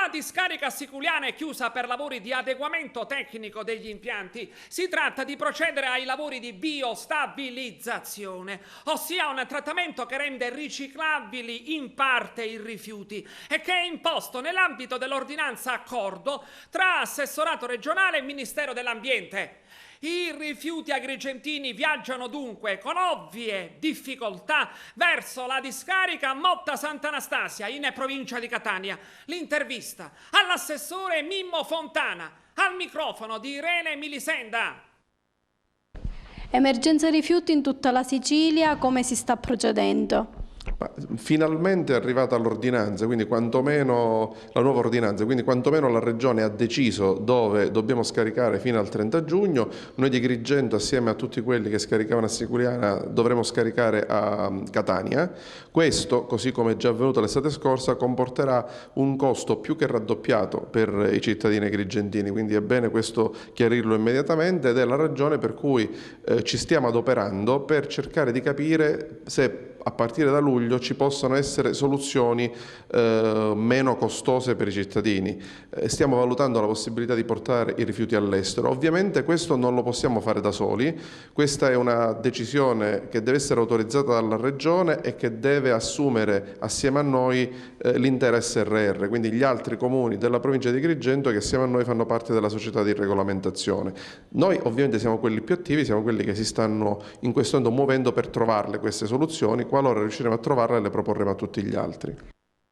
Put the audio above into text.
La discarica siculiana è chiusa per lavori di adeguamento tecnico degli impianti. Si tratta di procedere ai lavori di biostabilizzazione, ossia un trattamento che rende riciclabili in parte i rifiuti e che è imposto nell'ambito dell'ordinanza accordo tra Assessorato regionale e Ministero dell'Ambiente. I rifiuti agrigentini viaggiano dunque con ovvie difficoltà verso la discarica Motta Sant'Anastasia in provincia di Catania. L'intervista all'assessore Mimmo Fontana, al microfono di Irene Milisenda. Emergenza rifiuti in tutta la Sicilia, come si sta procedendo? Finalmente è arrivata l'ordinanza, quindi quantomeno la nuova ordinanza, quindi quantomeno la Regione ha deciso dove dobbiamo scaricare fino al 30 giugno. Noi di Agrigento, assieme a tutti quelli che scaricavano a Siculiana, dovremo scaricare a Catania. Questo, così come è già avvenuto l'estate scorsa, comporterà un costo più che raddoppiato per i cittadini agrigentini, quindi è bene questo chiarirlo immediatamente, ed è la ragione per cui ci stiamo adoperando per cercare di capire se a partire da luglio ci possono essere soluzioni meno costose per i cittadini. Stiamo valutando la possibilità di portare i rifiuti all'estero. Ovviamente questo non lo possiamo fare da soli, questa è una decisione che deve essere autorizzata dalla Regione e che deve assumere assieme a noi l'intera SRR, quindi gli altri comuni della provincia di Agrigento che assieme a noi fanno parte della società di regolamentazione. Noi ovviamente siamo quelli più attivi, siamo quelli che si stanno in questo momento muovendo per trovarle queste soluzioni. Qualora riusciremo a trovarle, le proporremo a tutti gli altri.